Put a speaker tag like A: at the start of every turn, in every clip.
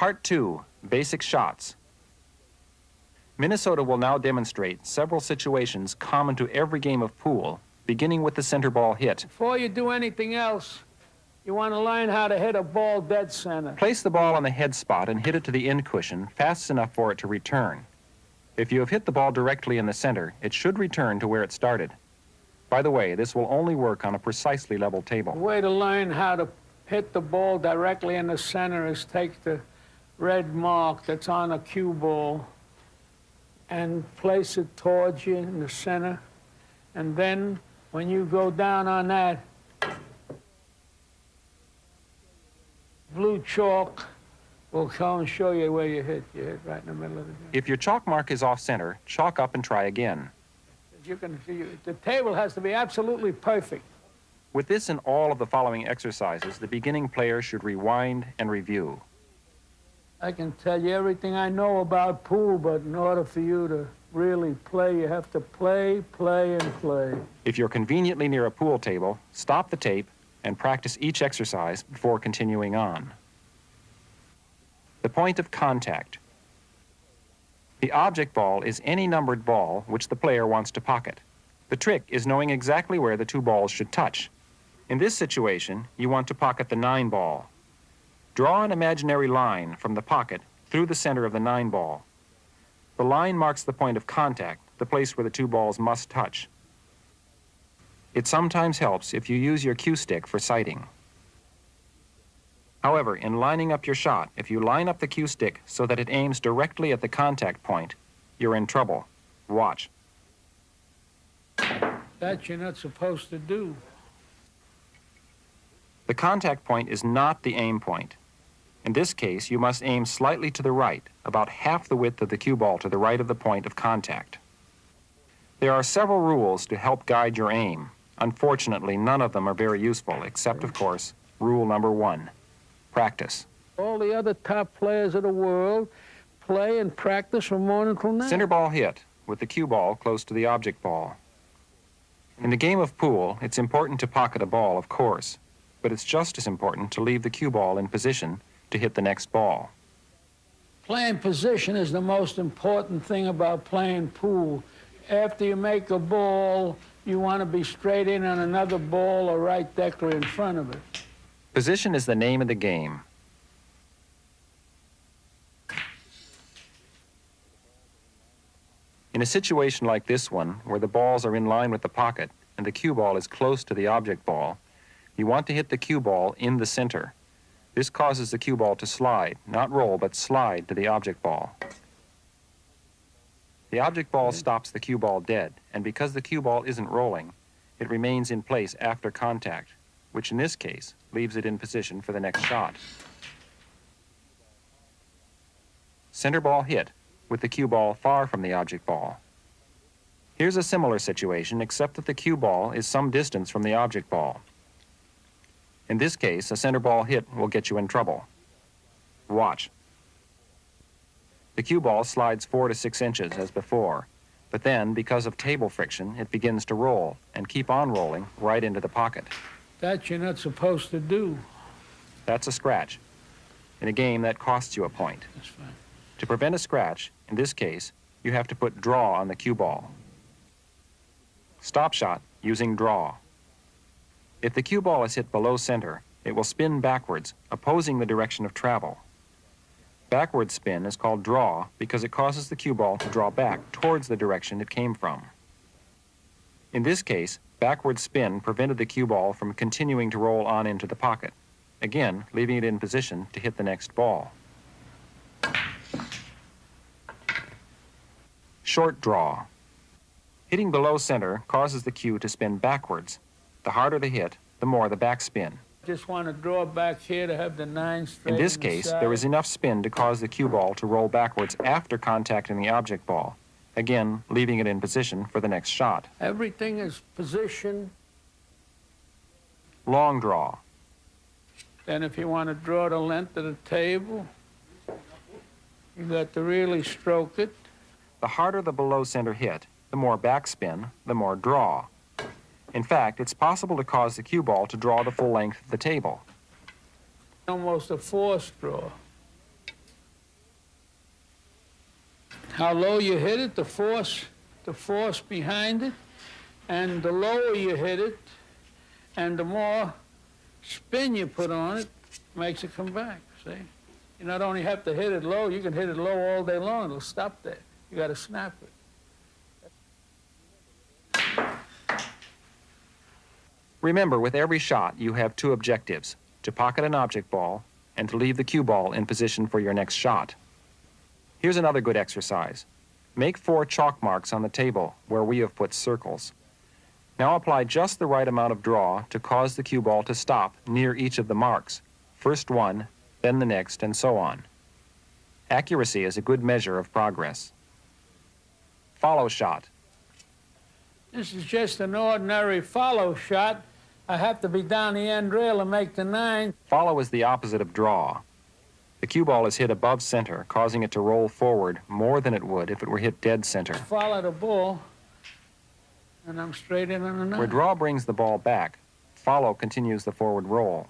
A: Part 2, Basic Shots. Minnesota will now demonstrate several situations common to every game of pool, beginning with the center ball hit.
B: Before you do anything else, you want to learn how to hit a ball dead center.
A: Place the ball on the head spot and hit it to the end cushion fast enough for it to return. If you have hit the ball directly in the center, it should return to where it started. By the way, this will only work on a precisely level table.
B: The way to learn how to hit the ball directly in the center is take the red mark that's on a cue ball and place it towards you in the center. And then when you go down on that, blue chalk will come and show you where you hit. You hit right in the middle of the game.
A: If your chalk mark is off center, chalk up and try again.
B: The table has to be absolutely perfect.
A: With this and all of the following exercises, the beginning player should rewind and review.
B: I can tell you everything I know about pool, but in order for you to really play, you have to play, play, and play.
A: If you're conveniently near a pool table, stop the tape and practice each exercise before continuing on. The point of contact. The object ball is any numbered ball which the player wants to pocket. The trick is knowing exactly where the two balls should touch. In this situation, you want to pocket the 9 ball. Draw an imaginary line from the pocket through the center of the 9 ball. The line marks the point of contact, the place where the two balls must touch. It sometimes helps if you use your cue stick for sighting. However, in lining up your shot, if you line up the cue stick so that it aims directly at the contact point, you're in trouble. Watch.
B: That you're not supposed to do.
A: The contact point is not the aim point. In this case, you must aim slightly to the right, about half the width of the cue ball to the right of the point of contact. There are several rules to help guide your aim. Unfortunately, none of them are very useful, except, of course, rule number 1, practice.
B: All the other top players of the world play and practice from morning till night.
A: Center ball hit, with the cue ball close to the object ball. In the game of pool, it's important to pocket a ball, of course, but it's just as important to leave the cue ball in position to hit the next ball.
B: Playing position is the most important thing about playing pool. After you make a ball, you want to be straight in on another ball or right decker in front of it.
A: Position is the name of the game. In a situation like this one, where the balls are in line with the pocket and the cue ball is close to the object ball, you want to hit the cue ball in the center. This causes the cue ball to slide, not roll, but slide to the object ball. The object ball stops the cue ball dead, and because the cue ball isn't rolling, it remains in place after contact, which in this case leaves it in position for the next shot. Center ball hit, with the cue ball far from the object ball. Here's a similar situation, except that the cue ball is some distance from the object ball. In this case, a center ball hit will get you in trouble. Watch. The cue ball slides 4 to 6 inches as before, but then, because of table friction, it begins to roll and keep on rolling right into the pocket.
B: That you're not supposed to do.
A: That's a scratch. In a game, that costs you a point.
B: That's fine.
A: To prevent a scratch, in this case, you have to put draw on the cue ball. Stop shot using draw. If the cue ball is hit below center, it will spin backwards, opposing the direction of travel. Backward spin is called draw because it causes the cue ball to draw back towards the direction it came from. In this case, backward spin prevented the cue ball from continuing to roll on into the pocket, again leaving it in position to hit the next ball. Short draw. Hitting below center causes the cue to spin backwards. The harder the hit, the more the backspin.
B: Just want to draw back here to have the 9 straight.
A: In this case, there is enough spin to cause the cue ball to roll backwards after contacting the object ball, again leaving it in position for the next shot.
B: Everything is position.
A: Long draw.
B: Then if you want to draw the length of the table, you got to really stroke it.
A: The harder the below center hit, the more backspin, the more draw. In fact, it's possible to cause the cue ball to draw the full length of the table.
B: Almost a forced draw. how low you hit it, the force behind it, and the lower you hit it, and the more spin you put on it, makes it come back, see? You not only have to hit it low, you can hit it low all day long, it'll stop there. You got to snap it.
A: Remember, with every shot, you have two objectives: to pocket an object ball and to leave the cue ball in position for your next shot. Here's another good exercise. Make 4 chalk marks on the table where we have put circles. Now apply just the right amount of draw to cause the cue ball to stop near each of the marks. First one, then the next, and so on. Accuracy is a good measure of progress. Follow shot.
B: This is just an ordinary follow shot. I have to be down the end rail and make the 9.
A: Follow is the opposite of draw. The cue ball is hit above center, causing it to roll forward more than it would if it were hit dead center.
B: Follow the ball, and I'm straight in on the 9.
A: Where draw brings the ball back, follow continues the forward roll.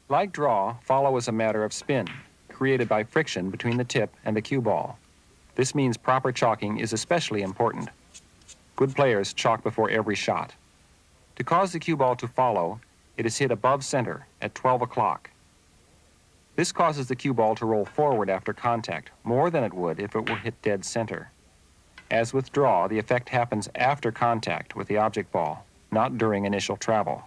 A: Like draw, follow is a matter of spin, created by friction between the tip and the cue ball. This means proper chalking is especially important. Good players chalk before every shot. To cause the cue ball to follow, it is hit above center at 12 o'clock. This causes the cue ball to roll forward after contact, more than it would if it were hit dead center. As with draw, the effect happens after contact with the object ball, not during initial travel.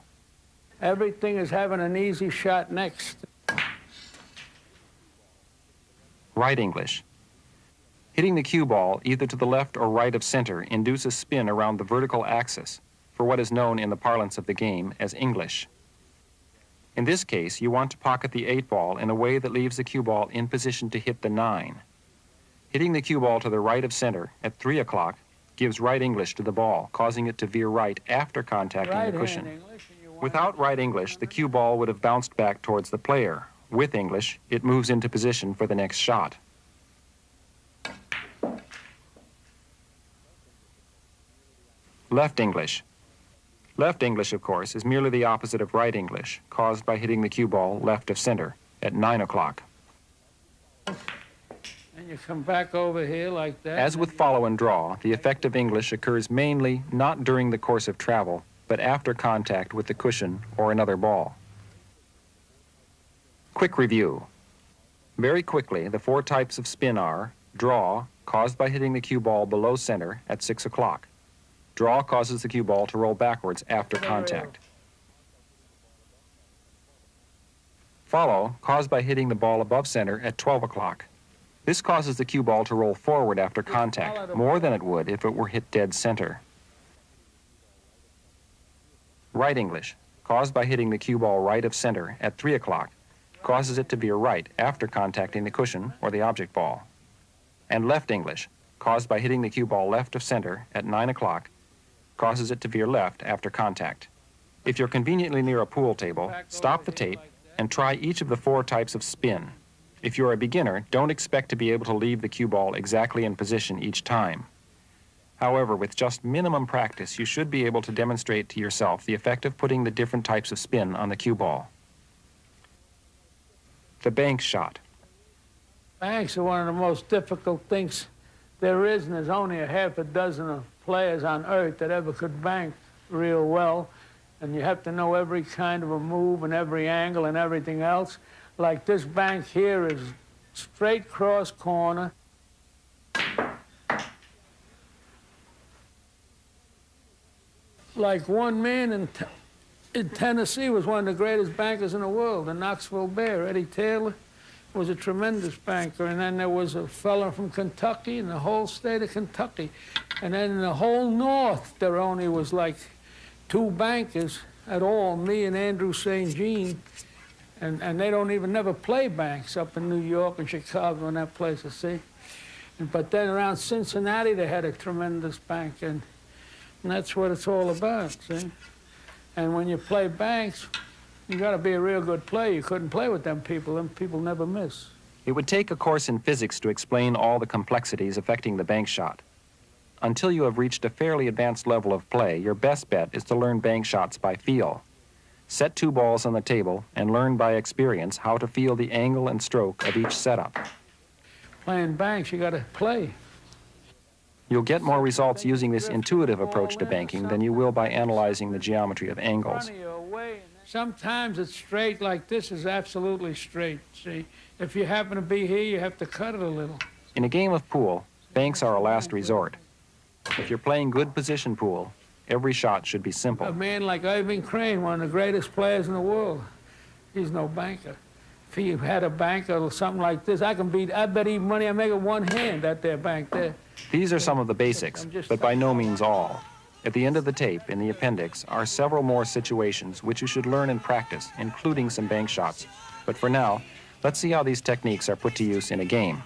B: Everything is having an easy shot next.
A: Right English. Hitting the cue ball either to the left or right of center induces spin around the vertical axis for what is known in the parlance of the game as English. In this case, you want to pocket the 8 ball in a way that leaves the cue ball in position to hit the 9. Hitting the cue ball to the right of center at 3 o'clock gives right English to the ball, causing it to veer right after contacting the cushion. Without right English, the cue ball would have bounced back towards the player. With English, it moves into position for the next shot. Left English. Left English, of course, is merely the opposite of right English, caused by hitting the cue ball left of center at 9 o'clock.
B: And you come back over here like that.
A: As with follow and draw, the effect of English occurs mainly not during the course of travel, but after contact with the cushion or another ball. Quick review. Very quickly, the 4 types of spin are: draw, caused by hitting the cue ball below center at 6 o'clock. Draw causes the cue ball to roll backwards after contact. Follow, caused by hitting the ball above center at 12 o'clock. This causes the cue ball to roll forward after contact, more than it would if it were hit dead center. Right English, caused by hitting the cue ball right of center at 3 o'clock, causes it to veer right after contacting the cushion or the object ball. And left English, caused by hitting the cue ball left of center at 9 o'clock, causes it to veer left after contact. If you're conveniently near a pool table, stop the tape and try each of the 4 types of spin. If you're a beginner, don't expect to be able to leave the cue ball exactly in position each time. However, with just minimum practice, you should be able to demonstrate to yourself the effect of putting the different types of spin on the cue ball. The bank shot.
B: Banks are one of the most difficult things there is, and there's only a half a dozen of players on earth that ever could bank real well. And you have to know every kind of a move and every angle and everything else. Like this bank here is straight cross corner. Like one man in Tennessee was one of the greatest bankers in the world, the Knoxville Bear. Eddie Taylor was a tremendous banker. And then there was a fellow from Kentucky, in the whole state of Kentucky. And then in the whole North, there only was like 2 bankers at all, me and Andrew St. Jean. And they don't even never play banks up in New York and Chicago and that place, you see. But then around Cincinnati, they had a tremendous bank. And that's what it's all about, see? And when you play banks, you got to be a real good player. You couldn't play with them people. Them people never miss.
A: It would take a course in physics to explain all the complexities affecting the bank shot. Until you have reached a fairly advanced level of play, your best bet is to learn bank shots by feel. Set 2 balls on the table and learn by experience how to feel the angle and stroke of each setup.
B: Playing banks, you got to play.
A: You'll get more results using this intuitive approach to banking than you will by analyzing the geometry of angles.
B: Sometimes it's straight like this is absolutely straight, see? If you happen to be here, you have to cut it a little.
A: In a game of pool, banks are a last resort. If you're playing good position pool, every shot should be simple.
B: A man like Irving Crane, one of the greatest players in the world, he's no banker. If he had a banker or something like this, I bet even money I make it one hand at their bank there.
A: These are some of the basics, but by no means all. At the end of the tape, in the appendix, are several more situations which you should learn and practice, including some bank shots. But for now, let's see how these techniques are put to use in a game.